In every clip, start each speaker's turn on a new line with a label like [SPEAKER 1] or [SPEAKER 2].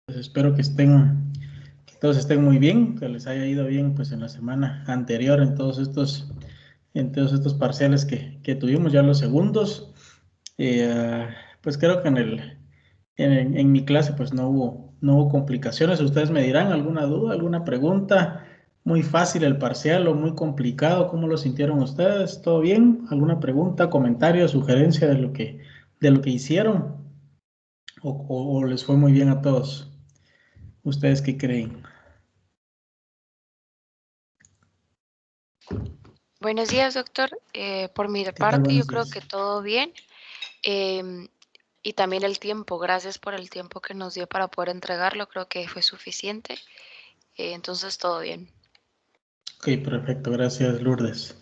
[SPEAKER 1] Pues espero que todos estén muy bien, que les haya ido bien pues en la semana anterior en todos estos parciales que tuvimos ya los segundos. Pues creo que en mi clase pues no hubo complicaciones. Ustedes me dirán alguna duda, alguna pregunta. Muy fácil el parcial o muy complicado. ¿Cómo lo sintieron ustedes? ¿Todo bien? ¿Alguna pregunta, comentario, sugerencia de lo que hicieron? ¿O les fue muy bien a todos? ¿Ustedes qué creen?
[SPEAKER 2] Buenos días, doctor. Por mi
[SPEAKER 1] ¿Qué tal?
[SPEAKER 2] parte, yo
[SPEAKER 1] Buenos
[SPEAKER 2] creo
[SPEAKER 1] días.
[SPEAKER 2] que todo bien. Y también el tiempo, gracias por el tiempo que nos dio para poder entregarlo, creo que fue suficiente. Entonces, todo bien.
[SPEAKER 1] Ok, perfecto. Gracias, Lourdes.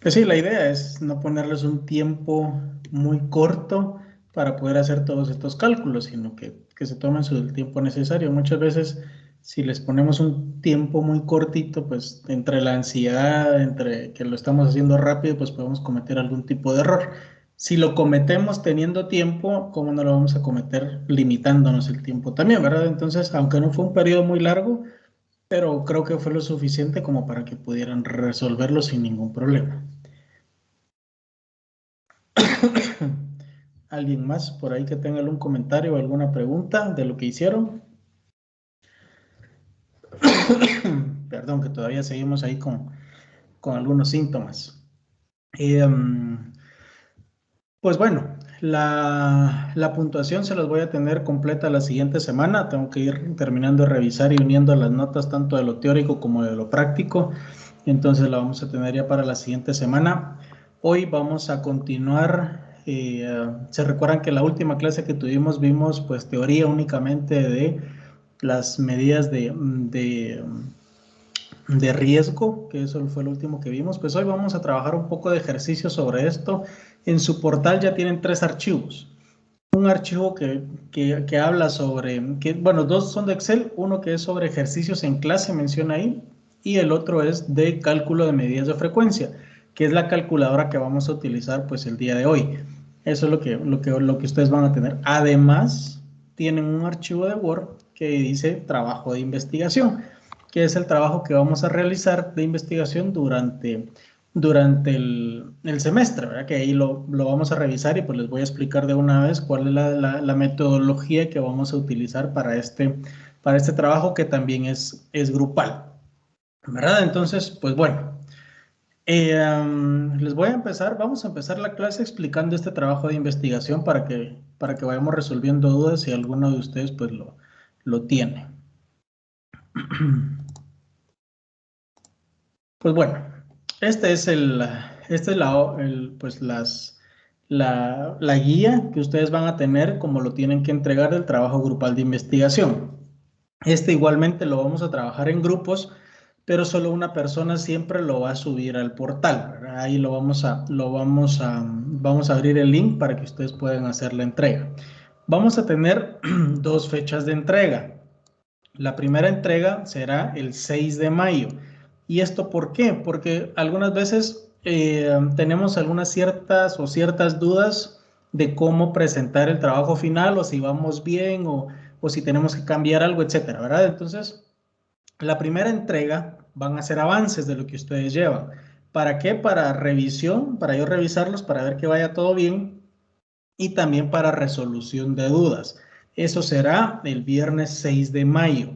[SPEAKER 1] Pues sí, la idea es no ponerles un tiempo muy corto para poder hacer todos estos cálculos, sino que se tomen el tiempo necesario. Muchas veces, si les ponemos un tiempo muy cortito, pues entre la ansiedad, entre que lo estamos haciendo rápido, pues podemos cometer algún tipo de error. Si lo cometemos teniendo tiempo, ¿cómo no lo vamos a cometer limitándonos el tiempo también, verdad? Entonces, aunque no fue un periodo muy largo, pero creo que fue lo suficiente como para que pudieran resolverlo sin ningún problema. ¿Alguien más por ahí que tenga algún comentario o alguna pregunta de lo que hicieron? Perdón, que todavía seguimos ahí con algunos síntomas. Pues bueno, la puntuación se las voy a tener completa la siguiente semana. Tengo que ir terminando de revisar y uniendo las notas tanto de lo teórico como de lo práctico. Entonces la vamos a tener ya para la siguiente semana. Hoy vamos a continuar. Se recuerdan que la última clase que tuvimos vimos pues teoría únicamente de las medidas de riesgo, que eso fue lo último que vimos. Pues hoy vamos a trabajar un poco de ejercicio sobre esto. En su portal ya tienen 3 archivos. Un archivo que habla sobre, bueno, 2 son de Excel, uno que es sobre ejercicios en clase, menciona ahí, y el otro es de cálculo de medidas de frecuencia, que es la calculadora que vamos a utilizar pues el día de hoy. Eso es lo que ustedes van a tener. Además, tienen un archivo de Word que dice trabajo de investigación, que es el trabajo que vamos a realizar de investigación durante el semestre, ¿verdad? Que ahí lo vamos a revisar y pues les voy a explicar de una vez cuál es la metodología que vamos a utilizar para este trabajo que también es grupal, ¿verdad? Entonces, pues bueno, vamos a empezar la clase explicando este trabajo de investigación para que vayamos resolviendo dudas si alguno de ustedes pues lo tiene. Pues bueno, este es pues la guía que ustedes van a tener como lo tienen que entregar del trabajo grupal de investigación. Este igualmente lo vamos a trabajar en grupos, pero solo una persona siempre lo va a subir al portal, ¿verdad? Ahí vamos a abrir el link para que ustedes puedan hacer la entrega. Vamos a tener 2 fechas de entrega. La primera entrega será el 6 de mayo. ¿Y esto por qué? Porque algunas veces tenemos algunas ciertas dudas de cómo presentar el trabajo final o si vamos bien o si tenemos que cambiar algo, etcétera, ¿verdad? Entonces, la primera entrega van a ser avances de lo que ustedes llevan. ¿Para qué? Para revisión, para yo revisarlos, para ver que vaya todo bien y también para resolución de dudas. Eso será el viernes 6 de mayo.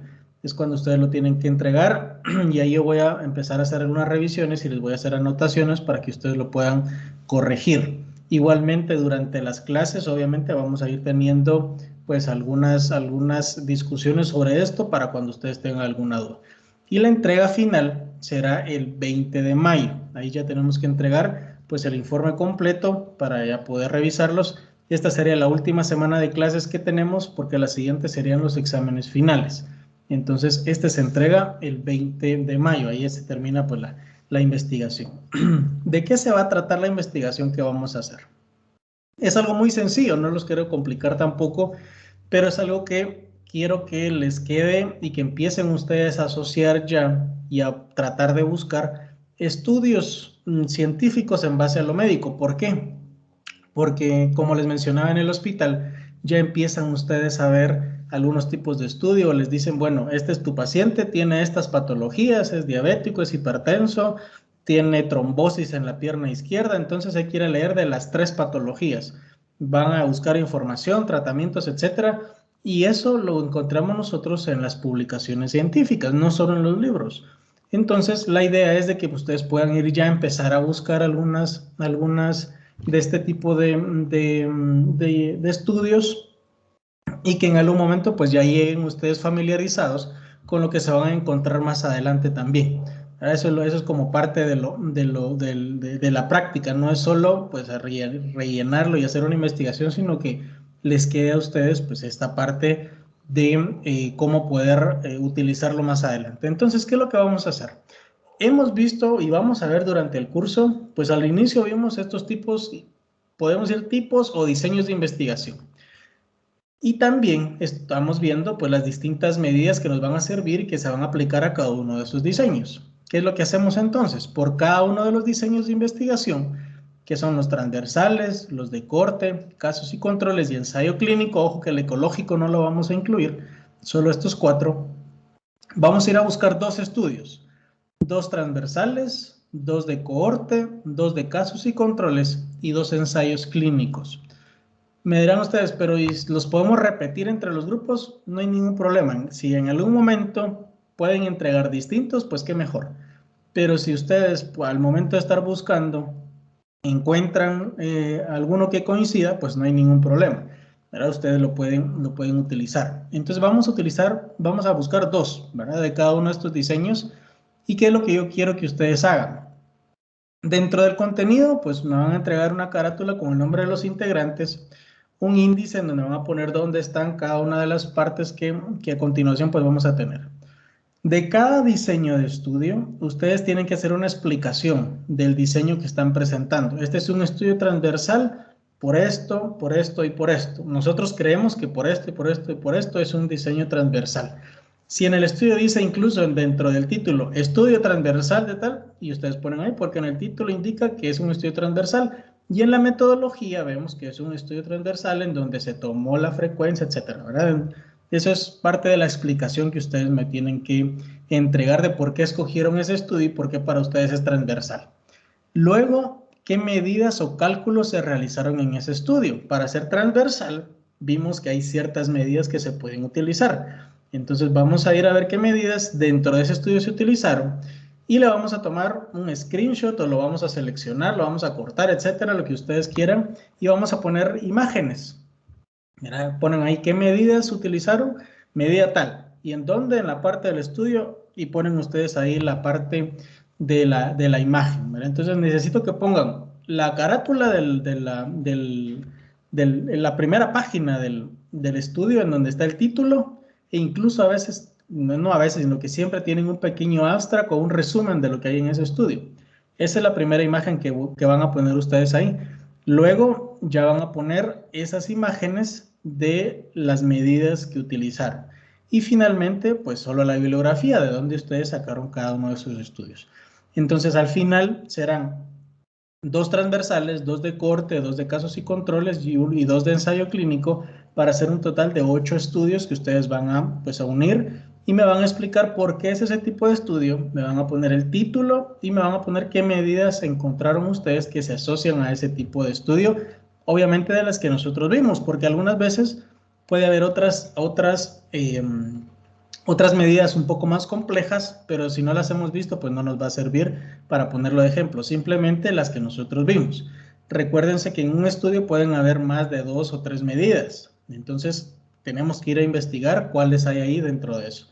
[SPEAKER 1] Es cuando ustedes lo tienen que entregar y ahí yo voy a empezar a hacer algunas revisiones y les voy a hacer anotaciones para que ustedes lo puedan corregir. Igualmente durante las clases obviamente vamos a ir teniendo pues algunas discusiones sobre esto para cuando ustedes tengan alguna duda. Y la entrega final será el 20 de mayo. Ahí ya tenemos que entregar pues el informe completo para ya poder revisarlos. Esta sería la última semana de clases que tenemos porque la siguiente serían los exámenes finales. Entonces, este se entrega el 20 de mayo, ahí se termina pues la investigación. ¿De qué se va a tratar la investigación que vamos a hacer? Es algo muy sencillo, no los quiero complicar tampoco, pero es algo que quiero que les quede y que empiecen ustedes a asociar ya y a tratar de buscar estudios científicos en base a lo médico. ¿Por qué? Porque como les mencionaba en el hospital, ya empiezan ustedes a ver algunos tipos de estudio, les dicen, bueno, este es tu paciente, tiene estas patologías, es diabético, es hipertenso, tiene trombosis en la pierna izquierda, entonces hay que ir a leer de las 3 patologías. Van a buscar información, tratamientos, etcétera, y eso lo encontramos nosotros en las publicaciones científicas, no solo en los libros. Entonces, la idea es de que ustedes puedan ir ya a empezar a buscar algunas de este tipo de estudios y que en algún momento pues ya lleguen ustedes familiarizados con lo que se van a encontrar más adelante también. Eso es como parte de la práctica, no es solo pues rellenarlo y hacer una investigación, sino que les quede a ustedes pues esta parte de cómo poder utilizarlo más adelante. Entonces, ¿qué es lo que vamos a hacer? Hemos visto y vamos a ver durante el curso, pues al inicio vimos estos tipos, podemos decir tipos o diseños de investigación. Y también estamos viendo pues las distintas medidas que nos van a servir y que se van a aplicar a cada uno de esos diseños. ¿Qué es lo que hacemos entonces? Por cada uno de los diseños de investigación, que son los transversales, los de corte, casos y controles y ensayo clínico, ojo que el ecológico no lo vamos a incluir, solo estos 4, vamos a ir a buscar 2 estudios, 2 transversales, 2 de cohorte, 2 de casos y controles y 2 ensayos clínicos. Me dirán ustedes, pero ¿y los podemos repetir entre los grupos? No hay ningún problema. Si en algún momento pueden entregar distintos, pues qué mejor. Pero si ustedes al momento de estar buscando encuentran alguno que coincida, pues no hay ningún problema. ¿Verdad? Ustedes lo pueden utilizar. Entonces vamos a buscar 2, ¿verdad? De cada uno de estos diseños. ¿Y qué es lo que yo quiero que ustedes hagan? Dentro del contenido, pues me van a entregar una carátula con el nombre de los integrantes, un índice en donde van a poner dónde están cada una de las partes que a continuación pues vamos a tener. De cada diseño de estudio, ustedes tienen que hacer una explicación del diseño que están presentando. Este es un estudio transversal por esto y por esto. Nosotros creemos que por esto y por esto y por esto es un diseño transversal. Si en el estudio dice incluso dentro del título, estudio transversal de tal, y ustedes ponen ahí porque en el título indica que es un estudio transversal, y en la metodología vemos que es un estudio transversal en donde se tomó la frecuencia, etcétera, ¿verdad? Eso es parte de la explicación que ustedes me tienen que entregar de por qué escogieron ese estudio y por qué para ustedes es transversal. Luego, ¿qué medidas o cálculos se realizaron en ese estudio? Para ser transversal, vimos que hay ciertas medidas que se pueden utilizar. Entonces vamos a ir a ver qué medidas dentro de ese estudio se utilizaron y le vamos a tomar un screenshot o lo vamos a seleccionar, lo vamos a cortar, etcétera, lo que ustedes quieran y vamos a poner imágenes. Mira, ponen ahí qué medidas utilizaron, medida tal. ¿Y en dónde? En la parte del estudio y ponen ustedes ahí la parte de la imagen. ¿Verdad? Entonces necesito que pongan la carátula de la primera página del estudio en donde está el título e incluso a veces, no a veces, sino que siempre tienen un pequeño abstract o un resumen de lo que hay en ese estudio. Esa es la primera imagen que van a poner ustedes ahí. Luego ya van a poner esas imágenes de las medidas que utilizaron. Y finalmente, pues solo la bibliografía de donde ustedes sacaron cada uno de sus estudios. Entonces, al final serán 2 transversales, 2 de corte, 2 de casos y controles y 2 de ensayo clínico para hacer un total de 8 estudios que ustedes van a, pues, a unir y me van a explicar por qué es ese tipo de estudio, me van a poner el título y me van a poner qué medidas encontraron ustedes que se asocian a ese tipo de estudio, obviamente de las que nosotros vimos, porque algunas veces puede haber otras medidas un poco más complejas, pero si no las hemos visto, pues no nos va a servir para ponerlo de ejemplo, simplemente las que nosotros vimos. Recuérdense que en un estudio pueden haber más de 2 o 3 medidas, entonces tenemos que ir a investigar cuáles hay ahí dentro de eso,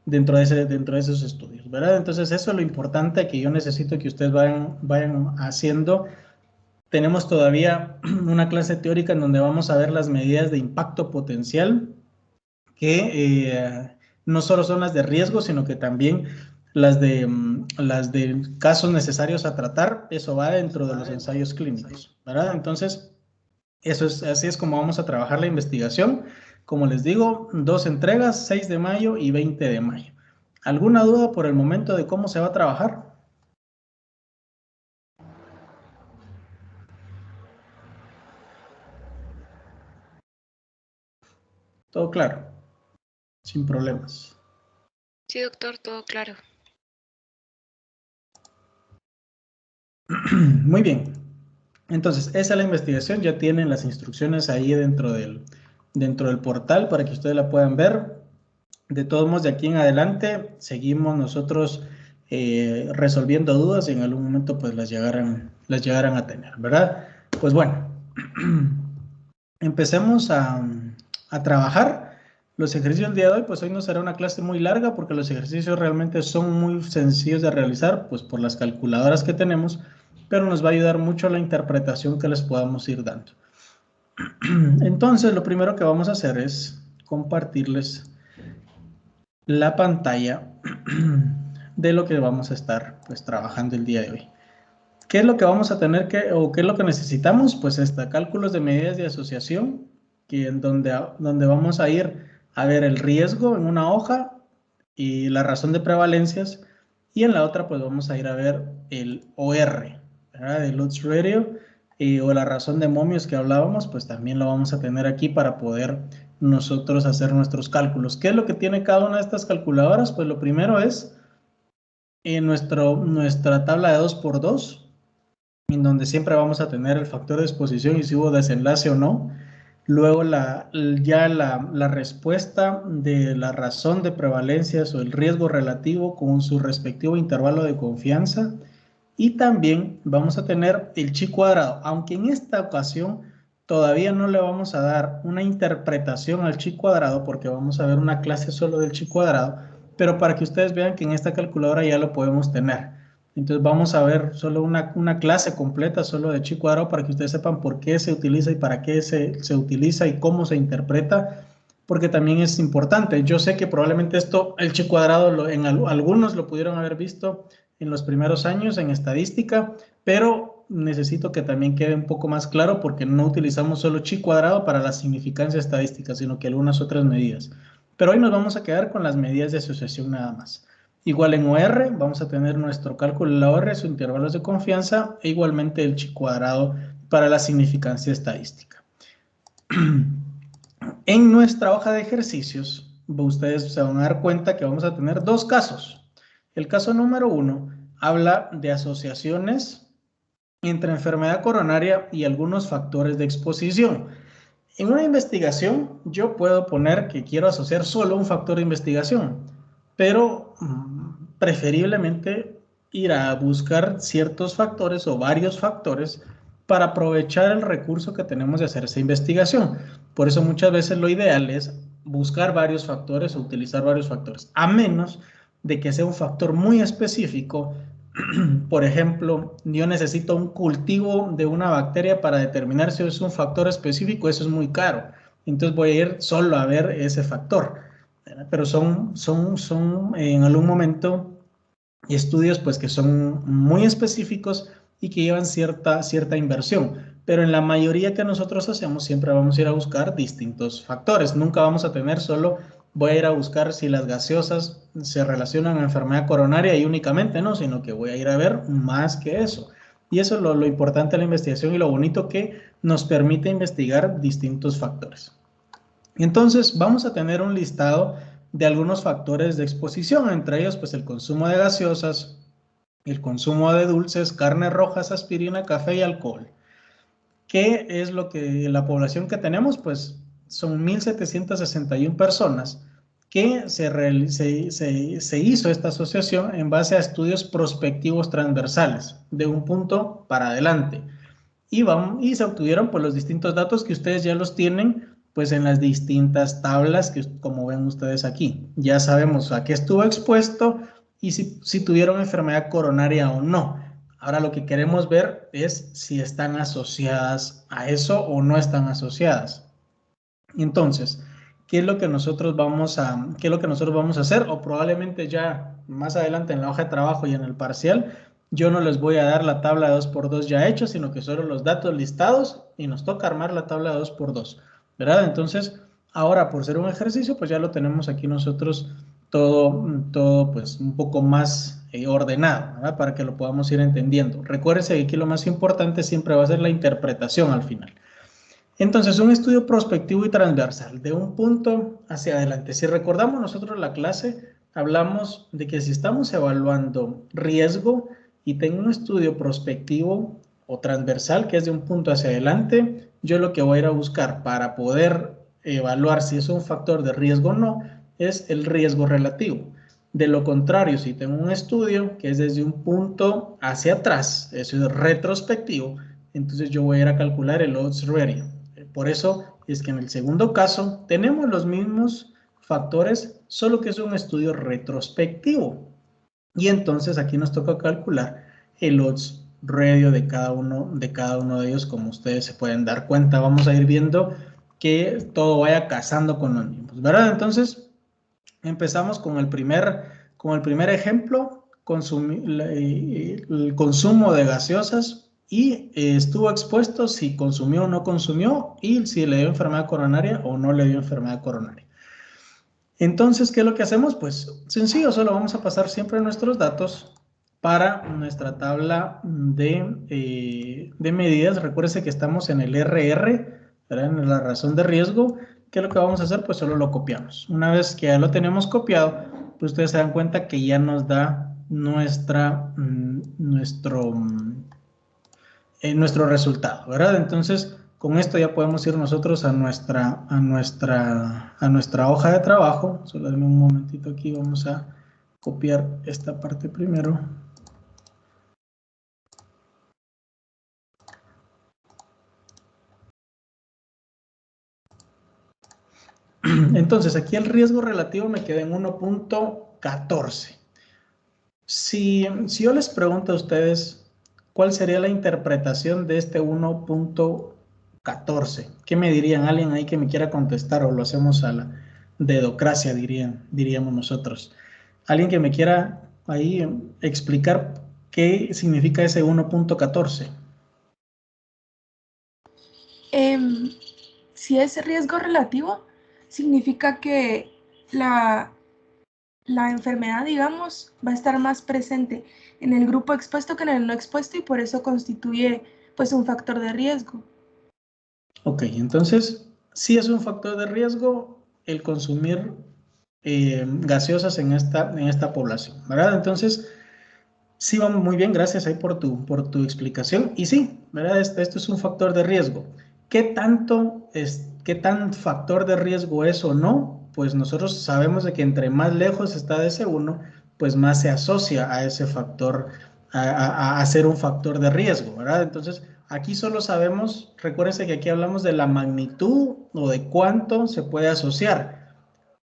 [SPEAKER 1] dentro de esos estudios, ¿verdad? Entonces eso es lo importante que yo necesito que ustedes vayan haciendo. Tenemos todavía una clase teórica en donde vamos a ver las medidas de impacto potencial, que no solo son las de riesgo, sino que también las de casos necesarios a tratar, eso va dentro de los ensayos clínicos, ¿verdad? Entonces, así es como vamos a trabajar la investigación. Como les digo, 2 entregas, 6 de mayo y 20 de mayo. ¿Alguna duda por el momento de cómo se va a trabajar? Todo claro. sin problemas.
[SPEAKER 2] Sí, doctor, todo claro.
[SPEAKER 1] Muy bien. Entonces, esa es la investigación. Ya tienen las instrucciones ahí dentro del portal para que ustedes la puedan ver. De todos modos, de aquí en adelante, seguimos nosotros resolviendo dudas y en algún momento pues las llegaran a tener, ¿verdad? Pues bueno, empecemos a trabajar. Los ejercicios del día de hoy, pues hoy no será una clase muy larga porque los ejercicios realmente son muy sencillos de realizar, pues por las calculadoras que tenemos, pero nos va a ayudar mucho la interpretación que les podamos ir dando. Entonces, lo primero que vamos a hacer es compartirles la pantalla de lo que vamos a estar pues trabajando el día de hoy. ¿Qué es lo que vamos a tener o qué es lo que necesitamos? Pues cálculos de medidas de asociación, que en donde vamos a ir a ver el riesgo en una hoja y la razón de prevalencias, y en la otra pues vamos a ir a ver el OR, ¿verdad? El odds ratio, o la razón de momios que hablábamos, pues también lo vamos a tener aquí para poder nosotros hacer nuestros cálculos. ¿Qué es lo que tiene cada una de estas calculadoras? Pues lo primero es nuestra tabla de 2×2, en donde siempre vamos a tener el factor de exposición y si hubo desenlace o no. Luego la respuesta de la razón de prevalencias o el riesgo relativo con su respectivo intervalo de confianza. Y también vamos a tener el chi cuadrado, aunque en esta ocasión todavía no le vamos a dar una interpretación al chi cuadrado porque vamos a ver una clase solo del chi cuadrado, pero para que ustedes vean que en esta calculadora ya lo podemos tener. Entonces vamos a ver solo una clase completa solo de chi cuadrado para que ustedes sepan por qué se utiliza y para qué se utiliza y cómo se interpreta, porque también es importante. Yo sé que probablemente el chi cuadrado algunos lo pudieron haber visto en los primeros años en estadística, pero necesito que también quede un poco más claro porque no utilizamos solo chi cuadrado para la significancia estadística, sino que algunas otras medidas. Pero hoy nos vamos a quedar con las medidas de asociación nada más. Igual en OR vamos a tener nuestro cálculo de la OR, sus intervalos de confianza e igualmente el chi cuadrado para la significancia estadística. En nuestra hoja de ejercicios, ustedes se van a dar cuenta que vamos a tener dos casos. El caso número 1 habla de asociaciones entre enfermedad coronaria y algunos factores de exposición. En una investigación, yo puedo poner que quiero asociar solo un factor de investigación, pero preferiblemente ir a buscar ciertos factores o varios factores para aprovechar el recurso que tenemos de hacer esa investigación. Por eso muchas veces lo ideal es buscar varios factores o utilizar varios factores, a menos de que sea un factor muy específico. Por ejemplo, yo necesito un cultivo de una bacteria para determinar si es un factor específico, eso es muy caro. Entonces voy a ir solo a ver ese factor. Pero son en algún momento estudios pues que son muy específicos y que llevan cierta inversión. Pero en la mayoría que nosotros hacemos siempre vamos a ir a buscar distintos factores. Nunca vamos a tener solo voy a ir a buscar si las gaseosas se relacionan a enfermedad coronaria y únicamente no, sino que voy a ir a ver más que eso. Y eso es lo importante de la investigación y lo bonito que nos permite investigar distintos factores. Entonces, vamos a tener un listado de algunos factores de exposición, entre ellos pues el consumo de gaseosas, el consumo de dulces, carnes rojas, aspirina, café y alcohol. ¿Qué es lo que la población que tenemos? Pues son 1.761 personas que se hizo esta asociación en base a estudios prospectivos transversales, de un punto para adelante. Y se obtuvieron pues los distintos datos que ustedes ya los tienen pues en las distintas tablas que como ven ustedes aquí. Ya sabemos a qué estuvo expuesto y si tuvieron enfermedad coronaria o no. Ahora lo que queremos ver es si están asociadas a eso o no están asociadas. Entonces, ¿qué es lo que nosotros vamos a hacer? O probablemente ya más adelante en la hoja de trabajo y en el parcial, yo no les voy a dar la tabla de 2×2 ya hecha, sino que solo los datos listados y nos toca armar la tabla de 2×2, ¿verdad? Entonces, ahora por ser un ejercicio, pues ya lo tenemos aquí nosotros todo pues un poco más ordenado, ¿verdad? Para que lo podamos ir entendiendo. Recuérdense que aquí lo más importante siempre va a ser la interpretación al final. Entonces, un estudio prospectivo y transversal, de un punto hacia adelante. Si recordamos nosotros la clase, hablamos de que si estamos evaluando riesgo y tengo un estudio prospectivo o transversal, que es de un punto hacia adelante, yo lo que voy a ir a buscar para poder evaluar si es un factor de riesgo o no, es el riesgo relativo. De lo contrario, si tengo un estudio que es desde un punto hacia atrás, eso es retrospectivo, entonces yo voy a ir a calcular el odds ratio. Por eso es que en el segundo caso tenemos los mismos factores, solo que es un estudio retrospectivo. Y entonces aquí nos toca calcular el odds ratio de cada uno de ellos, como ustedes se pueden dar cuenta. Vamos a ir viendo que todo vaya casando con los mismos, ¿verdad? Entonces, empezamos con el primer ejemplo, el consumo de gaseosas y estuvo expuesto si consumió o no consumió y si le dio enfermedad coronaria o no le dio enfermedad coronaria. Entonces, ¿qué es lo que hacemos? Pues sencillo, solo vamos a pasar siempre nuestros datos para nuestra tabla de medidas. Recuérdense que estamos en el RR, ¿verdad? En la razón de riesgo. ¿Qué es lo que vamos a hacer? Pues solo lo copiamos. Una vez que ya lo tenemos copiado, pues ustedes se dan cuenta que ya nos da nuestro resultado, ¿verdad? Entonces, con esto ya podemos ir nosotros a nuestra hoja de trabajo. Solo denme un momentito aquí, vamos a copiar esta parte primero. Entonces, aquí el riesgo relativo me queda en 1.14. Si yo les pregunto a ustedes, ¿cuál sería la interpretación de este 1.14? ¿Qué me dirían? ¿Alguien ahí que me quiera contestar o lo hacemos a la dedocracia, diríamos nosotros? ¿Alguien que me quiera ahí explicar qué significa ese 1.14?
[SPEAKER 3] Si es riesgo relativo, significa que la enfermedad, digamos, va a estar más presente en el grupo expuesto que en el no expuesto y por eso constituye pues un factor de riesgo.
[SPEAKER 1] Ok, entonces, sí es un factor de riesgo el consumir gaseosas en esta población, ¿verdad? Entonces, sí, vamos muy bien, gracias ahí por tu explicación. Y sí, ¿verdad? Esto es un factor de riesgo. ¿Qué tan factor de riesgo es o no? Pues nosotros sabemos de que entre más lejos está de ese 1, pues más se asocia a ese factor, a ser un factor de riesgo, ¿verdad? Entonces, aquí solo sabemos, recuérdense que aquí hablamos de la magnitud o de cuánto se puede asociar,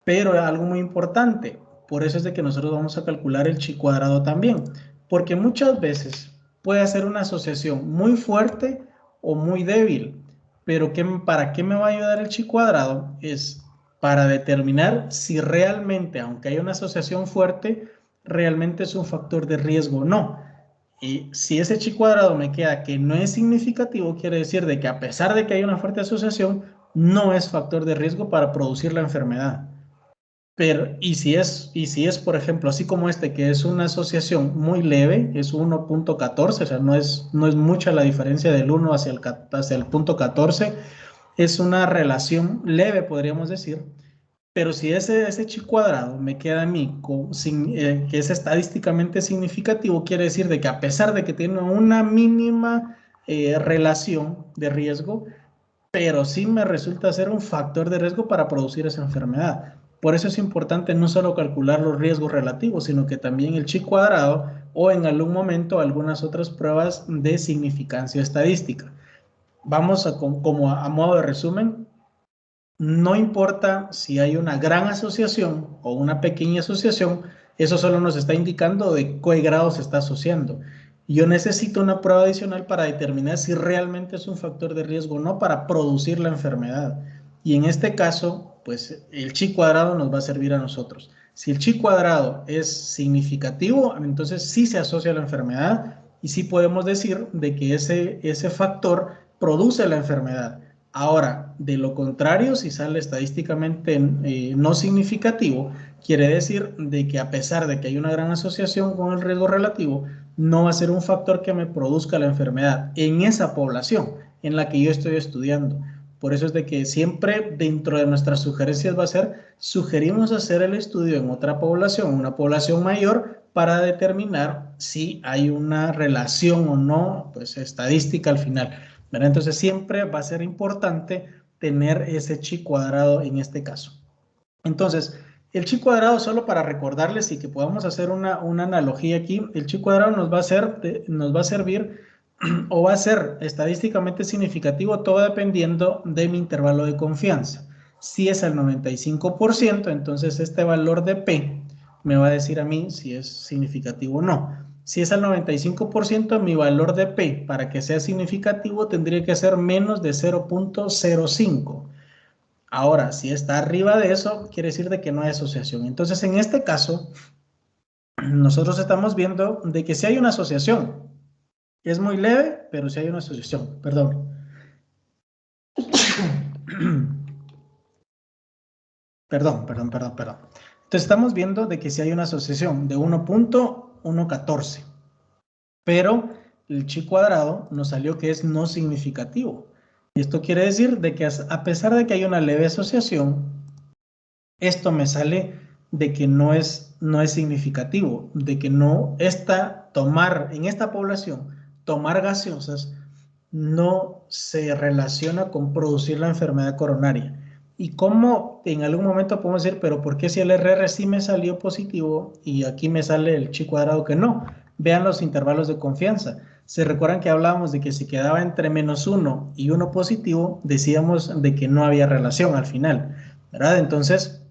[SPEAKER 1] pero algo muy importante, por eso es de que nosotros vamos a calcular el chi cuadrado también, porque muchas veces puede hacer una asociación muy fuerte o muy débil, pero ¿para qué me va a ayudar el chi cuadrado? Es para determinar si realmente, aunque haya una asociación fuerte, realmente es un factor de riesgo o no. Y si ese chi cuadrado me queda que no es significativo, quiere decir de que a pesar de que hay una fuerte asociación, no es factor de riesgo para producir la enfermedad. Pero, y si es, por ejemplo, así como este, que es una asociación muy leve, es 1.14, o sea, no es mucha la diferencia del 1 hacia el punto 14, es una relación leve, podríamos decir, pero si ese chi cuadrado me queda a mí que es estadísticamente significativo, quiere decir de que a pesar de que tiene una mínima relación de riesgo, pero sí me resulta ser un factor de riesgo para producir esa enfermedad. Por eso es importante no solo calcular los riesgos relativos, sino que también el chi cuadrado o en algún momento algunas otras pruebas de significancia estadística. Vamos a modo de resumen, no importa si hay una gran asociación o una pequeña asociación, eso solo nos está indicando de qué grado se está asociando. Yo necesito una prueba adicional para determinar si realmente es un factor de riesgo o no para producir la enfermedad. Y en este caso, pues el chi cuadrado nos va a servir a nosotros. Si el chi cuadrado es significativo, entonces sí se asocia a la enfermedad y sí podemos decir de que ese factor produce la enfermedad. Ahora, de lo contrario, si sale estadísticamente no significativo, quiere decir de que a pesar de que hay una gran asociación con el riesgo relativo, no va a ser un factor que me produzca la enfermedad en esa población en la que yo estoy estudiando. Por eso es de que siempre dentro de nuestras sugerencias va a ser, sugerimos hacer el estudio en otra población, una población mayor, para determinar si hay una relación o no, pues estadística al final, ¿verdad? Entonces siempre va a ser importante tener ese chi cuadrado en este caso. Entonces, el chi cuadrado, solo para recordarles y que podamos hacer una analogía aquí, el chi cuadrado nos va a servir o va a ser estadísticamente significativo, todo dependiendo de mi intervalo de confianza. Si es al 95%, entonces este valor de P me va a decir a mí si es significativo o no. Si es al 95%, mi valor de P, para que sea significativo, tendría que ser menos de 0.05. Ahora, si está arriba de eso, quiere decir de que no hay asociación. Entonces, en este caso, nosotros estamos viendo de que si hay una asociación. Es muy leve, pero si hay una asociación. Perdón. Perdón. Entonces, estamos viendo de que si hay una asociación de 1.114. Pero el chi cuadrado nos salió que es no significativo. Y esto quiere decir de que a pesar de que hay una leve asociación, esto me sale de que no es significativo, de que no está en esta población, tomar gaseosas no se relaciona con producir la enfermedad coronaria. Y como en algún momento podemos decir, pero ¿por qué si el RR sí me salió positivo y aquí me sale el chi cuadrado que no? Vean los intervalos de confianza. ¿Se recuerdan que hablábamos de que si quedaba entre -1 y 1 positivo, decíamos de que no había relación al final, ¿verdad? Entonces,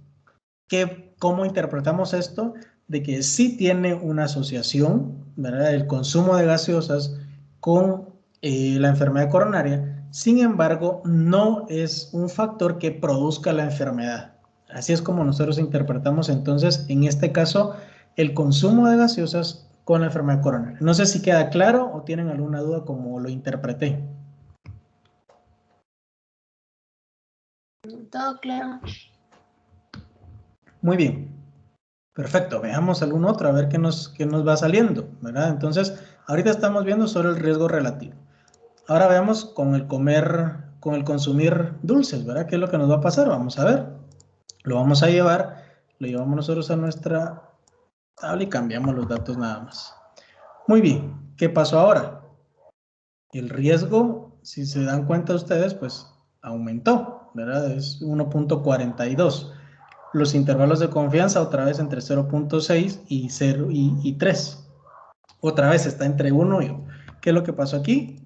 [SPEAKER 1] ¿cómo interpretamos esto? De que sí tiene una asociación, ¿verdad? El consumo de gaseosas con la enfermedad coronaria, sin embargo, no es un factor que produzca la enfermedad. Así es como nosotros interpretamos entonces, en este caso, el consumo de gaseosas con la enfermedad coronaria. No sé si queda claro o tienen alguna duda como lo interpreté.
[SPEAKER 3] Todo claro.
[SPEAKER 1] Muy bien. Perfecto, veamos algún otro, a ver qué nos va saliendo, ¿verdad? Entonces, ahorita estamos viendo sobre el riesgo relativo. Ahora veamos con el consumir dulces, ¿verdad? ¿Qué es lo que nos va a pasar? Vamos a ver. Lo vamos a llevar, lo llevamos nosotros a nuestra tabla y cambiamos los datos nada más. Muy bien, ¿qué pasó ahora? El riesgo, si se dan cuenta ustedes, pues aumentó, ¿verdad? Es 1.42. Los intervalos de confianza otra vez entre 0.6 y 0 y 3. Otra vez está entre 1 y 1. ¿Qué es lo que pasó aquí?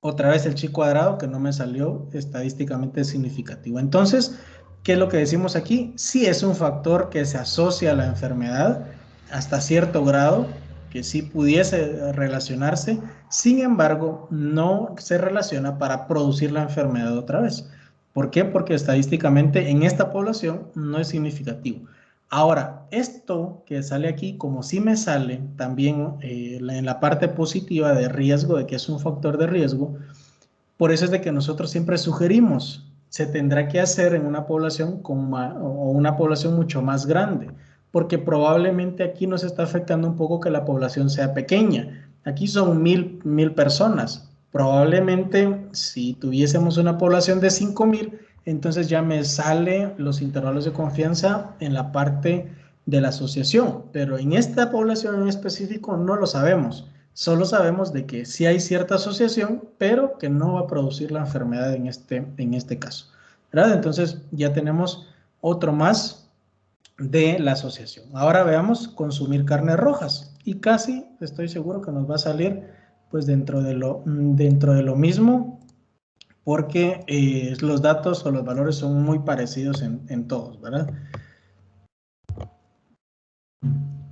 [SPEAKER 1] Otra vez el chi cuadrado que no me salió estadísticamente significativo. Entonces, ¿qué es lo que decimos aquí? Sí es un factor que se asocia a la enfermedad hasta cierto grado, que sí pudiese relacionarse, sin embargo, no se relaciona para producir la enfermedad otra vez. ¿Por qué? Porque estadísticamente en esta población no es significativo. Ahora, esto que sale aquí, como sí me sale también en la parte positiva de riesgo, de que es un factor de riesgo, por eso es de que nosotros siempre sugerimos, se tendrá que hacer en una población o una población mucho más grande, porque probablemente aquí nos está afectando un poco que la población sea pequeña. Aquí son 1000 personas. Probablemente si tuviésemos una población de 5000, entonces ya me sale los intervalos de confianza en la parte de la asociación, pero en esta población en específico no lo sabemos. Solo sabemos de que sí hay cierta asociación, pero que no va a producir la enfermedad en este caso, ¿verdad? Entonces ya tenemos otro más de la asociación. Ahora veamos consumir carnes rojas y casi estoy seguro que nos va a salir pues dentro de lo mismo, porque los datos o los valores son muy parecidos en todos, ¿verdad?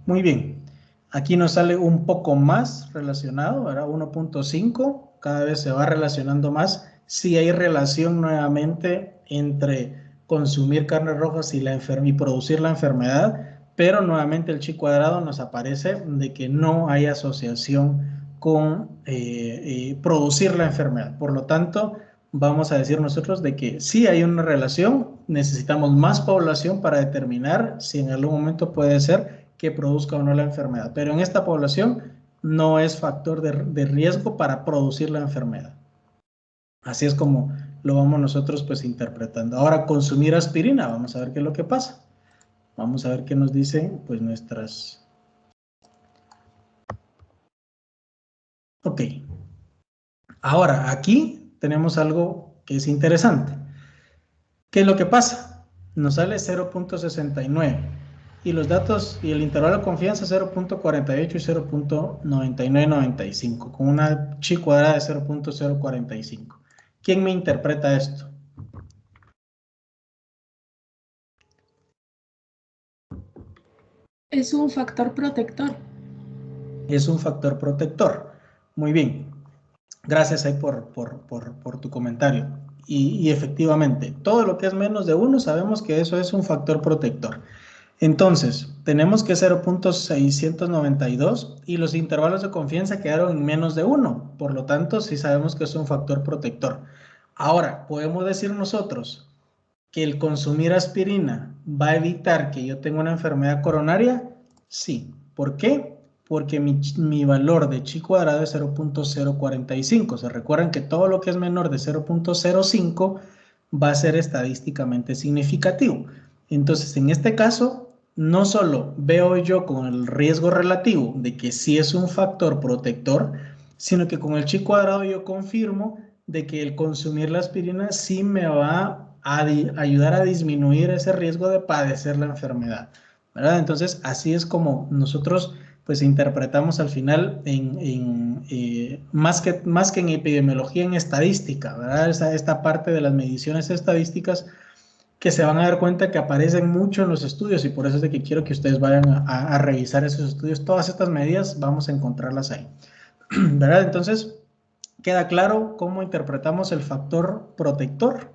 [SPEAKER 1] Muy bien. Aquí nos sale un poco más relacionado, ¿verdad? 1.5, cada vez se va relacionando más. Sí hay relación nuevamente entre consumir carnes rojas y producir la enfermedad, pero nuevamente el chi cuadrado nos aparece de que no hay asociación con producir la enfermedad. Por lo tanto, vamos a decir nosotros de que sí hay una relación, necesitamos más población para determinar si en algún momento puede ser que produzca o no la enfermedad. Pero en esta población no es factor de riesgo para producir la enfermedad. Así es como lo vamos nosotros pues interpretando. Ahora, consumir aspirina, vamos a ver qué es lo que pasa. Vamos a ver qué nos dicen pues nuestras... Ok. Ahora, aquí tenemos algo que es interesante. ¿Qué es lo que pasa? Nos sale 0.69 y los datos y el intervalo de confianza 0.48 y 0.9995 con una chi cuadrada de 0.045. ¿Quién me interpreta esto?
[SPEAKER 3] Es un factor protector.
[SPEAKER 1] Es un factor protector. Muy bien. Gracias ahí por tu comentario. Y efectivamente, todo lo que es menos de 1 sabemos que eso es un factor protector. Entonces, tenemos que 0.692 y los intervalos de confianza quedaron en menos de 1. Por lo tanto, sí sabemos que es un factor protector. Ahora, podemos decir nosotros que el consumir aspirina va a evitar que yo tenga una enfermedad coronaria. Sí. ¿Por qué? Porque mi valor de chi cuadrado es 0.045. Se recuerdan que todo lo que es menor de 0.05 va a ser estadísticamente significativo. Entonces, en este caso, no solo veo yo con el riesgo relativo de que sí es un factor protector, sino que con el chi cuadrado yo confirmo de que el consumir la aspirina sí me va a ayudar a disminuir ese riesgo de padecer la enfermedad, ¿verdad? Entonces, así es como nosotros pues interpretamos al final más que en epidemiología, en estadística, ¿verdad? Esta parte de las mediciones estadísticas que se van a dar cuenta que aparecen mucho en los estudios y por eso es de que quiero que ustedes vayan a revisar esos estudios. Todas estas medidas vamos a encontrarlas ahí, ¿verdad? Entonces, ¿queda claro cómo interpretamos el factor protector?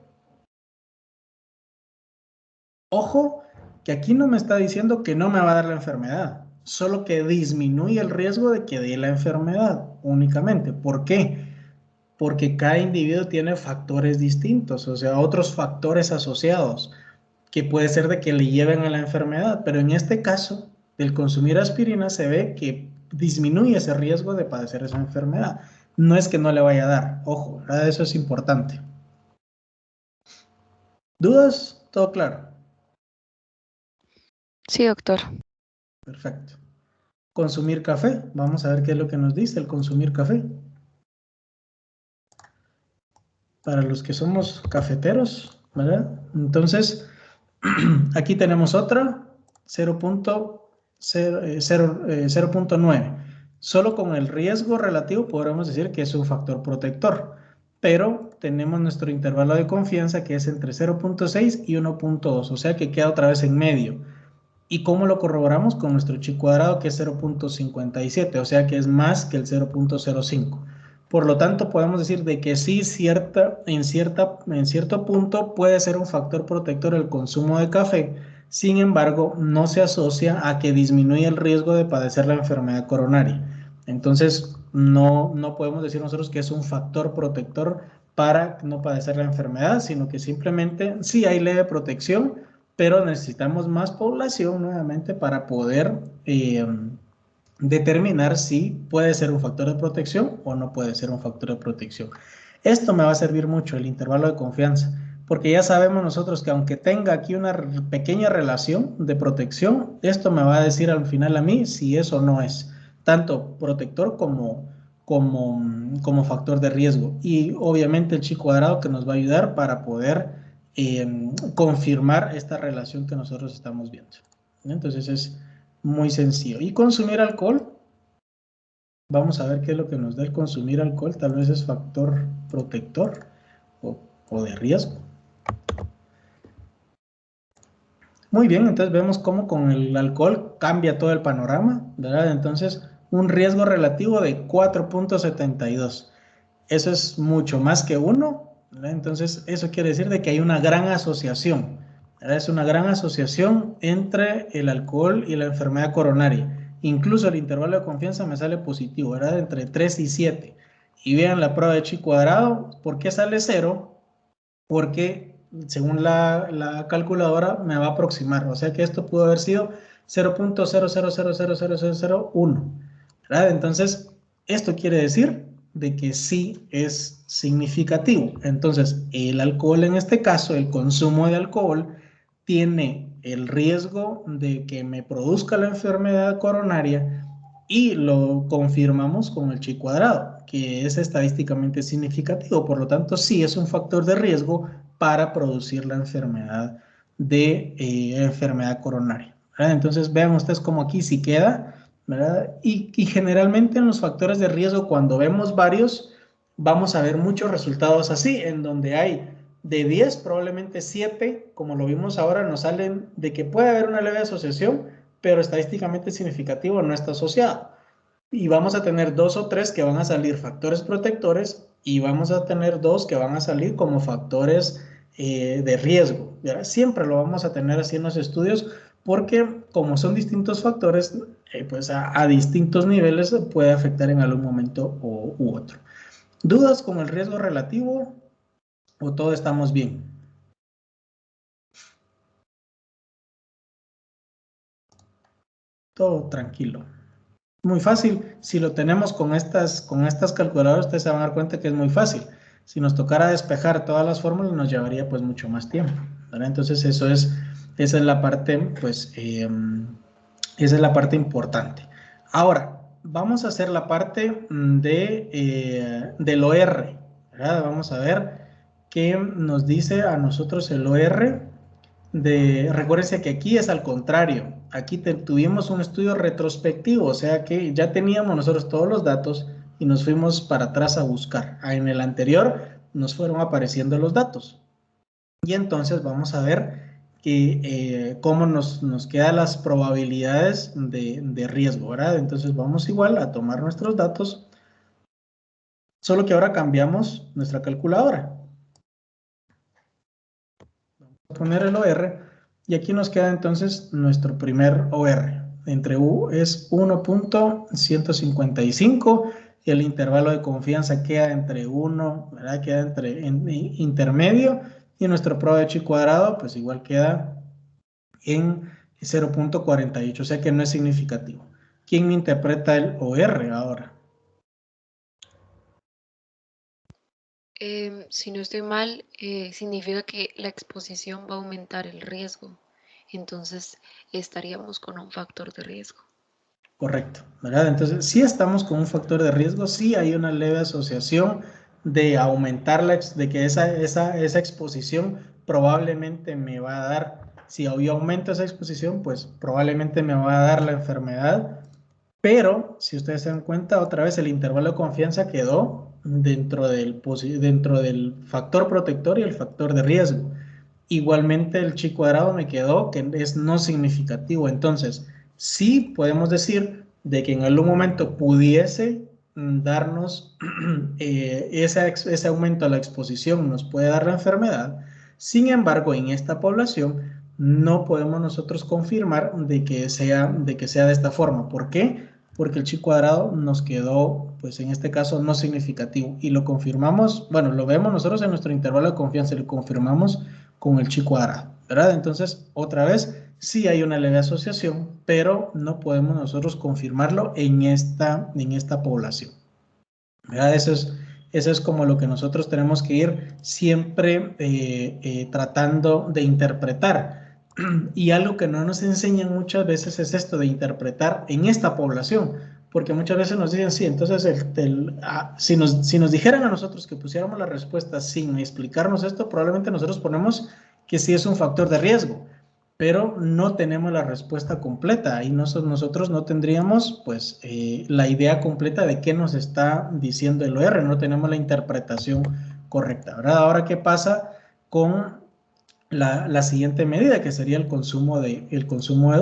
[SPEAKER 1] Ojo, que aquí no me está diciendo que no me va a dar la enfermedad, solo que disminuye el riesgo de que dé la enfermedad únicamente. ¿Por qué? Porque cada individuo tiene factores distintos, o sea, otros factores asociados, que puede ser de que le lleven a la enfermedad, pero en este caso, el consumir aspirina se ve que disminuye ese riesgo de padecer esa enfermedad. No es que no le vaya a dar, ojo, ¿verdad? Eso es importante. ¿Dudas? ¿Todo claro?
[SPEAKER 2] Sí, doctor.
[SPEAKER 1] Perfecto. Consumir café, vamos a ver qué es lo que nos dice el consumir café. Para los que somos cafeteros, ¿verdad? Entonces, aquí tenemos otra, 0.9. Solo con el riesgo relativo podremos decir que es un factor protector, pero tenemos nuestro intervalo de confianza que es entre 0.6 y 1.2, o sea que queda otra vez en medio. ¿Y cómo lo corroboramos? Con nuestro chi cuadrado que es 0.57, o sea que es más que el 0.05. Por lo tanto, podemos decir de que sí, en cierto punto puede ser un factor protector el consumo de café, sin embargo, no se asocia a que disminuya el riesgo de padecer la enfermedad coronaria. Entonces, no podemos decir nosotros que es un factor protector para no padecer la enfermedad, sino que simplemente sí hay leve protección, pero necesitamos más población nuevamente para poder determinar si puede ser un factor de protección o no puede ser un factor de protección. Esto me va a servir mucho, el intervalo de confianza, porque ya sabemos nosotros que aunque tenga aquí una pequeña relación de protección, esto me va a decir al final a mí si es o no es, tanto protector como factor de riesgo. Y obviamente el chi cuadrado que nos va a ayudar para poder confirmar esta relación que nosotros estamos viendo. Entonces es muy sencillo. Y consumir alcohol, vamos a ver qué es lo que nos da el consumir alcohol, tal vez es factor protector o de riesgo. Muy bien, entonces vemos cómo con el alcohol cambia todo el panorama, ¿verdad? Entonces, un riesgo relativo de 4.72. Eso es mucho más que 1, ¿verdad? Entonces, eso quiere decir de que hay una gran asociación, ¿verdad? Es una gran asociación entre el alcohol y la enfermedad coronaria. Incluso el intervalo de confianza me sale positivo, ¿verdad? Entre 3 y 7. Y vean la prueba de chi cuadrado, ¿por qué sale 0? Porque según la calculadora me va a aproximar, o sea que esto pudo haber sido 0.0000001, ¿verdad? Entonces, esto quiere decir de que sí es significativo. Entonces, el alcohol en este caso, el consumo de alcohol, tiene el riesgo de que me produzca la enfermedad coronaria y lo confirmamos con el chi cuadrado, que es estadísticamente significativo. Por lo tanto, sí es un factor de riesgo para producir la enfermedad enfermedad coronaria, ¿verdad? Entonces, vean ustedes cómo aquí sí queda, ¿verdad? Y generalmente en los factores de riesgo, cuando vemos varios, vamos a ver muchos resultados así, en donde hay de 10, probablemente 7, como lo vimos ahora, nos salen de que puede haber una leve asociación, pero estadísticamente significativo no está asociado. Y vamos a tener 2 o 3 que van a salir factores protectores y vamos a tener 2 que van a salir como factores de riesgo, ¿verdad? Siempre lo vamos a tener así en los estudios porque como son distintos factores, pues a distintos niveles puede afectar en algún momento u otro. ¿Dudas con el riesgo relativo o todo estamos bien? Todo tranquilo. Muy fácil. Si lo tenemos con estas calculadoras, ustedes se van a dar cuenta que es muy fácil. Si nos tocara despejar todas las fórmulas, nos llevaría pues mucho más tiempo, ¿verdad? Entonces esa es la parte, pues, esa es la parte importante. Ahora, vamos a hacer la parte del OR, ¿verdad? Vamos a ver qué nos dice a nosotros el OR. Recuérdense que aquí es al contrario, aquí tuvimos un estudio retrospectivo, o sea que ya teníamos nosotros todos los datos y nos fuimos para atrás a buscar. En el anterior nos fueron apareciendo los datos. Y entonces vamos a ver cómo nos quedan las probabilidades de riesgo, ¿verdad? Entonces vamos igual a tomar nuestros datos, solo que ahora cambiamos nuestra calculadora. Vamos a poner el OR. Y aquí nos queda entonces nuestro primer OR. Entre U es 1.155 y el intervalo de confianza queda entre 1, ¿verdad? Queda en intermedio y nuestro pro de chi cuadrado pues igual queda en 0.48, o sea que no es significativo. ¿Quién me interpreta el OR ahora?
[SPEAKER 2] Si no estoy mal, significa que la exposición va a aumentar el riesgo. Entonces estaríamos con un factor de riesgo.
[SPEAKER 1] Correcto, ¿verdad? Entonces, sí estamos con un factor de riesgo, sí hay una leve asociación de aumentar de que esa exposición probablemente me va a dar, si yo aumento esa exposición, pues probablemente me va a dar la enfermedad, pero si ustedes se dan cuenta, otra vez el intervalo de confianza quedó dentro del factor protector y el factor de riesgo. Igualmente el chi cuadrado me quedó que es no significativo. Entonces, sí podemos decir de que en algún momento pudiese darnos ese aumento a la exposición, nos puede dar la enfermedad. Sin embargo, en esta población no podemos nosotros confirmar de que sea de esta forma. ¿Por qué? Porque el chi cuadrado nos quedó, pues en este caso, no significativo. Y lo confirmamos, bueno, lo vemos nosotros en nuestro intervalo de confianza y lo confirmamos con el chi cuadrado, ¿verdad? Entonces, otra vez, sí hay una leve asociación, pero no podemos nosotros confirmarlo en esta población, ¿verdad? Eso es como lo que nosotros tenemos que ir siempre tratando de interpretar. Y algo que no nos enseñan muchas veces es esto de interpretar en esta población, porque muchas veces nos dicen, sí, entonces si nos dijeran a nosotros que pusiéramos la respuesta sin explicarnos esto, probablemente nosotros ponemos que sí es un factor de riesgo, pero no tenemos la respuesta completa y nosotros no tendríamos pues la idea completa de qué nos está diciendo el OR, no tenemos la interpretación correcta, ¿verdad? Ahora, ¿qué pasa con la siguiente medida, que sería el consumo de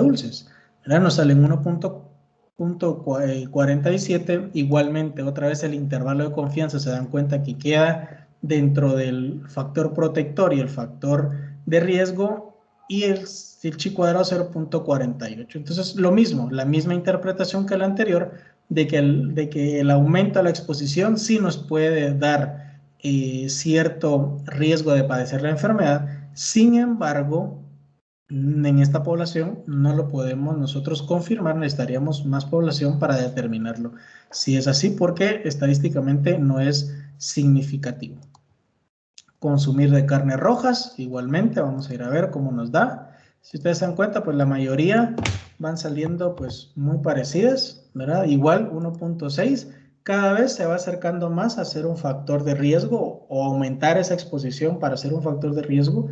[SPEAKER 1] dulces? ¿Verdad? Nos salen 1.47, igualmente otra vez el intervalo de confianza, se dan cuenta que queda dentro del factor protector y el factor de riesgo, y el chi cuadrado 0.48. Entonces, lo mismo, la misma interpretación que la anterior, de que el aumento a la exposición sí nos puede dar cierto riesgo de padecer la enfermedad. Sin embargo, en esta población no lo podemos nosotros confirmar, necesitaríamos más población para determinarlo. Si es así, porque estadísticamente no es significativo. Consumir de carnes rojas, igualmente, vamos a ir a ver cómo nos da. Si ustedes se dan cuenta, pues la mayoría van saliendo pues muy parecidas, ¿verdad? Igual 1.6, cada vez se va acercando más a ser un factor de riesgo o aumentar esa exposición para ser un factor de riesgo,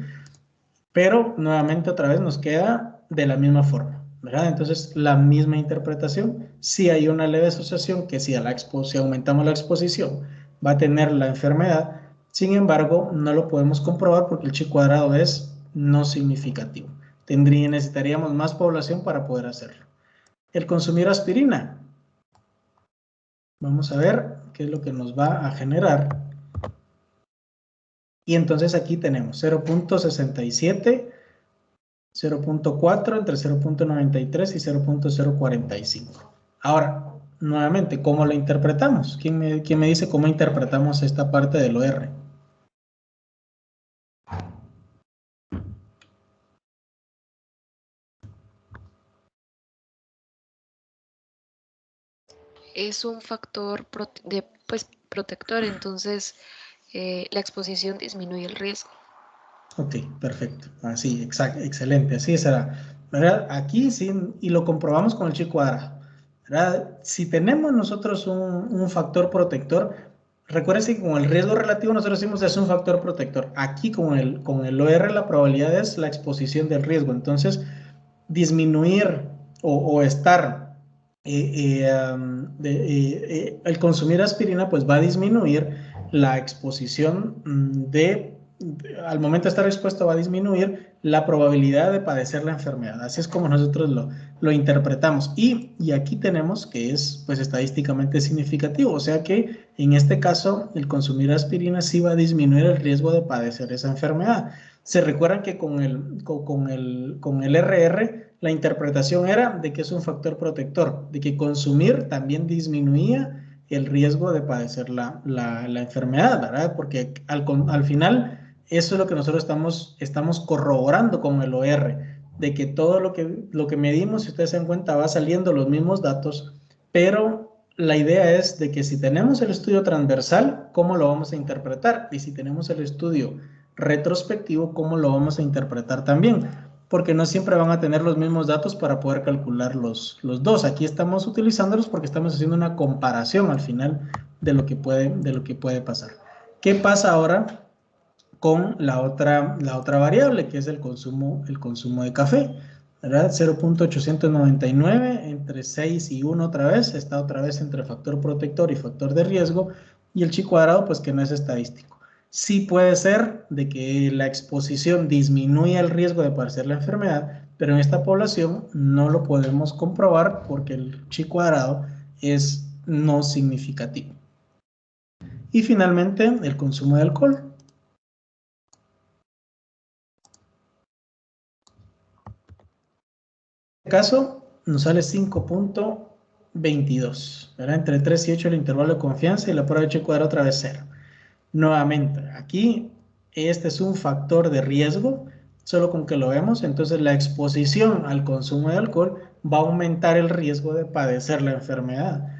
[SPEAKER 1] pero nuevamente otra vez nos queda de la misma forma, ¿verdad? Entonces la misma interpretación, si hay una leve asociación que si aumentamos la exposición va a tener la enfermedad. Sin embargo, no lo podemos comprobar porque el chi cuadrado es no significativo. Necesitaríamos más población para poder hacerlo. El consumir aspirina. Vamos a ver qué es lo que nos va a generar. Y entonces aquí tenemos 0.67, 0.4 entre 0.93 y 0.045. Ahora, nuevamente, ¿cómo lo interpretamos? ¿Quién me dice cómo interpretamos esta parte del OR?
[SPEAKER 2] Es un factor protector, entonces la exposición disminuye el riesgo.
[SPEAKER 1] Ok, perfecto. Así, exacto, excelente. Así será. ¿Verdad? Aquí sí, y lo comprobamos con el chi cuadrado. ¿Verdad? Si tenemos nosotros un factor protector, recuerden que con el riesgo relativo nosotros decimos es un factor protector. Aquí con el OR la probabilidad es la exposición del riesgo. Entonces, disminuir o estar, el consumir aspirina pues va a disminuir la exposición al momento de estar expuesto va a disminuir la probabilidad de padecer la enfermedad. Así es como nosotros lo interpretamos. Y aquí tenemos que es pues estadísticamente significativo, o sea que en este caso el consumir aspirina sí va a disminuir el riesgo de padecer esa enfermedad. Se recuerdan que con el RR la interpretación era de que es un factor protector, de que consumir también disminuía el riesgo de padecer la enfermedad, ¿verdad? Porque al final eso es lo que nosotros estamos corroborando con el OR, de que todo lo que medimos, si ustedes se dan cuenta, va saliendo los mismos datos, pero la idea es de que si tenemos el estudio transversal, ¿cómo lo vamos a interpretar? Y si tenemos el estudio retrospectivo, ¿cómo lo vamos a interpretar también? Porque no siempre van a tener los mismos datos para poder calcular los dos. Aquí estamos utilizándolos porque estamos haciendo una comparación al final de lo que puede pasar. ¿Qué pasa ahora con la otra variable, que es el consumo de café? ¿Verdad? 0.899 entre 6 y 1 otra vez, está otra vez entre factor protector y factor de riesgo, y el chi cuadrado pues que no es estadístico. Sí puede ser de que la exposición disminuya el riesgo de padecer la enfermedad, pero en esta población no lo podemos comprobar porque el chi cuadrado es no significativo. Y finalmente el consumo de alcohol. Caso nos sale 5.22, ¿verdad? Entre 3 y 8 el intervalo de confianza y la prueba de chi cuadrado otra vez 0. Nuevamente, aquí este es un factor de riesgo, solo con que lo vemos, entonces la exposición al consumo de alcohol va a aumentar el riesgo de padecer la enfermedad.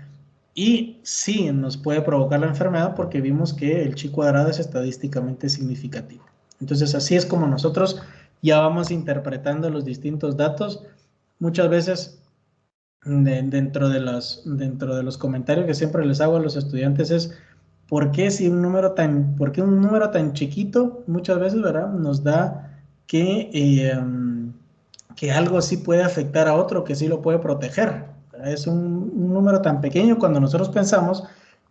[SPEAKER 1] Y sí, nos puede provocar la enfermedad porque vimos que el chi cuadrado es estadísticamente significativo. Entonces así es como nosotros ya vamos interpretando los distintos datos. Muchas veces dentro de los comentarios que siempre les hago a los estudiantes es ¿por qué un número tan chiquito muchas veces, ¿verdad?, nos da que algo sí puede afectar a otro, que sí lo puede proteger? Es un número tan pequeño cuando nosotros pensamos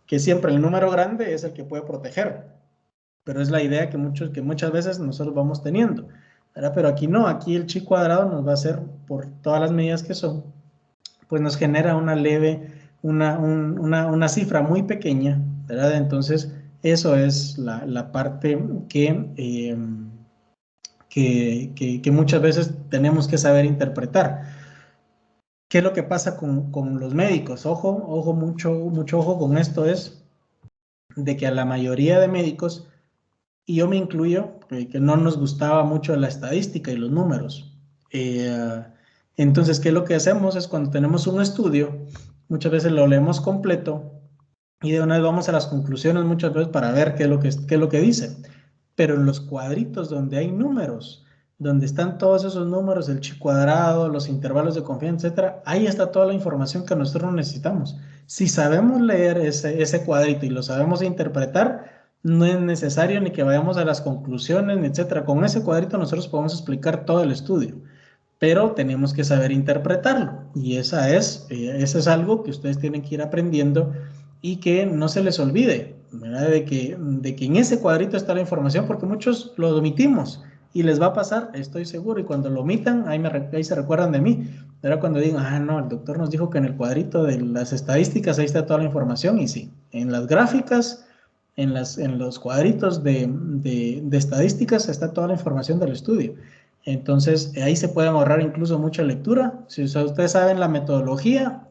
[SPEAKER 1] que siempre el número grande es el que puede proteger, pero es la idea que muchas veces nosotros vamos teniendo, ¿verdad? Pero aquí no, aquí el chi cuadrado nos va a hacer, por todas las medidas que son, pues nos genera una cifra muy pequeña, ¿verdad? Entonces, eso es la parte que muchas veces tenemos que saber interpretar. ¿Qué es lo que pasa con los médicos? Ojo, mucho ojo con esto, es de que a la mayoría de médicos, y yo me incluyo, que no nos gustaba mucho la estadística y los números. Entonces, ¿qué es lo que hacemos? Es cuando tenemos un estudio, muchas veces lo leemos completo y de una vez vamos a las conclusiones muchas veces para ver qué es lo que dice. Pero en los cuadritos donde hay números, donde están todos esos números, el chi cuadrado, los intervalos de confianza, etcétera, ahí está toda la información que nosotros necesitamos. Si sabemos leer ese cuadrito y lo sabemos interpretar, no es necesario ni que vayamos a las conclusiones, etcétera. Con ese cuadrito nosotros podemos explicar todo el estudio, pero tenemos que saber interpretarlo. Y eso es algo que ustedes tienen que ir aprendiendo y que no se les olvide, ¿verdad? De que en ese cuadrito está la información, porque muchos lo omitimos y les va a pasar, estoy seguro, y cuando lo omitan, ahí se recuerdan de mí. Pero cuando digan, ah, no, el doctor nos dijo que en el cuadrito de las estadísticas ahí está toda la información, y sí, en las gráficas, en los cuadritos de estadísticas está toda la información del estudio. Entonces, ahí se pueden ahorrar incluso mucha lectura. Si ustedes saben la metodología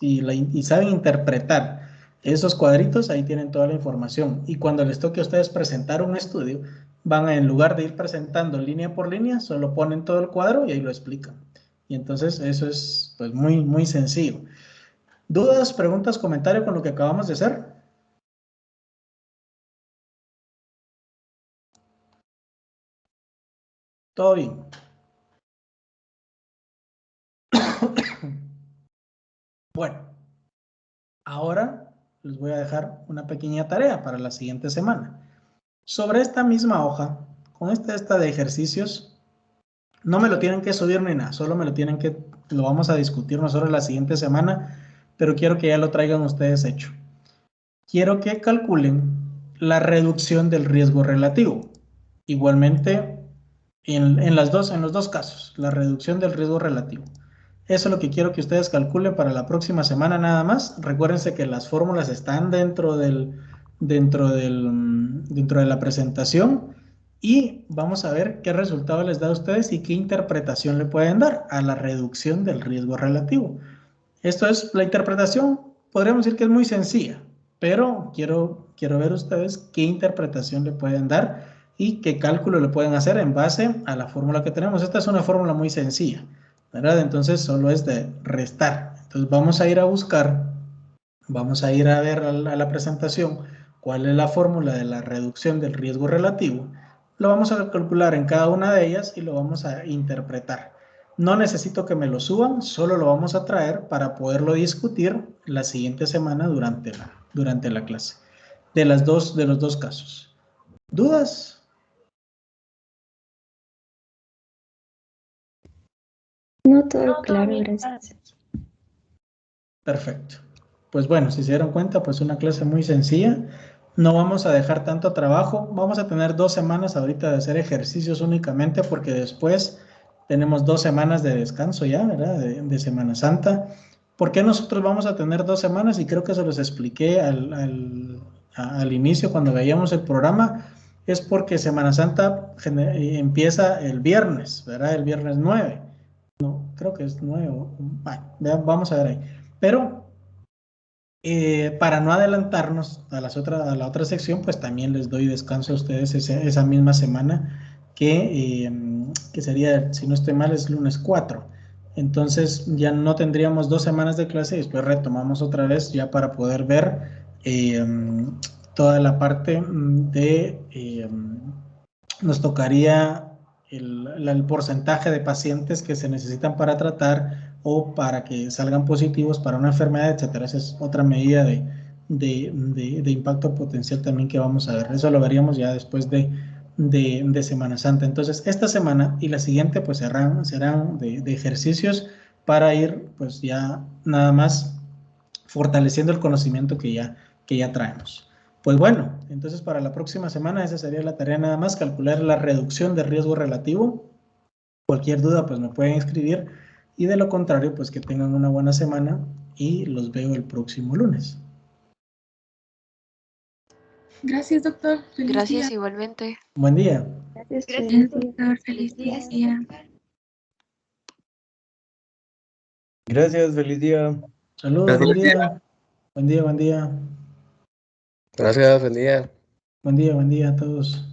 [SPEAKER 1] y saben interpretar esos cuadritos, ahí tienen toda la información. Y cuando les toque a ustedes presentar un estudio, en lugar de ir presentando línea por línea, solo ponen todo el cuadro y ahí lo explican. Y entonces eso es pues muy, muy sencillo. ¿Dudas, preguntas, comentarios con lo que acabamos de hacer? Todo bien. Bueno, ahora les voy a dejar una pequeña tarea para la siguiente semana. Sobre esta misma hoja, con esta de ejercicios, no me lo tienen que subir ni nada, solo lo vamos a discutir nosotros la siguiente semana, pero quiero que ya lo traigan ustedes hecho. Quiero que calculen la reducción del riesgo relativo. Igualmente, en los dos casos, la reducción del riesgo relativo. Eso es lo que quiero que ustedes calculen para la próxima semana nada más. Recuérdense que las fórmulas están dentro de la presentación y vamos a ver qué resultado les da a ustedes y qué interpretación le pueden dar a la reducción del riesgo relativo. Esto es la interpretación, podríamos decir que es muy sencilla, pero quiero ver ustedes qué interpretación le pueden dar y qué cálculo le pueden hacer en base a la fórmula que tenemos. Esta es una fórmula muy sencilla, ¿verdad? Entonces solo es de restar. Entonces vamos a ir a buscar, vamos a ir a ver a la presentación cuál es la fórmula de la reducción del riesgo relativo. Lo vamos a calcular en cada una de ellas y lo vamos a interpretar. No necesito que me lo suban, solo lo vamos a traer para poderlo discutir la siguiente semana durante la clase. De los dos casos. ¿Dudas?
[SPEAKER 4] No, todo claro, gracias.
[SPEAKER 1] Perfecto. Pues bueno, si se dieron cuenta, pues una clase muy sencilla. No vamos a dejar tanto trabajo. Vamos a tener 2 semanas ahorita de hacer ejercicios únicamente porque después tenemos 2 semanas de descanso ya, ¿verdad? De Semana Santa. ¿Por qué nosotros vamos a tener 2 semanas? Y creo que se los expliqué al inicio cuando veíamos el programa. Es porque Semana Santa empieza el viernes, ¿verdad? El viernes 9. No, creo que es 9. Bueno, vamos a ver ahí. Pero para no adelantarnos a la otra sección, pues también les doy descanso a ustedes esa misma semana que sería, si no estoy mal, es lunes 4. Entonces ya no tendríamos 2 semanas de clase y después retomamos otra vez ya para poder ver toda la parte nos tocaría el porcentaje de pacientes que se necesitan para tratar o para que salgan positivos para una enfermedad, etcétera. Esa es otra medida de impacto potencial también que vamos a ver. Eso lo veríamos ya después de Semana Santa. Entonces, esta semana y la siguiente pues serán de ejercicios para ir pues ya nada más fortaleciendo el conocimiento que ya traemos. Pues bueno, entonces para la próxima semana esa sería la tarea nada más, calcular la reducción de riesgo relativo. Cualquier duda pues me pueden escribir y de lo contrario pues que tengan una buena semana y los veo el próximo lunes.
[SPEAKER 3] Gracias, doctor. Feliz
[SPEAKER 2] Gracias
[SPEAKER 3] día.
[SPEAKER 2] igualmente.
[SPEAKER 1] Buen día.
[SPEAKER 4] Gracias,
[SPEAKER 3] Gracias, doctor. Feliz día.
[SPEAKER 5] Gracias, feliz día.
[SPEAKER 1] Saludos, buen día. Buen día, buen día.
[SPEAKER 5] Gracias, buen día.
[SPEAKER 1] Buen día a todos.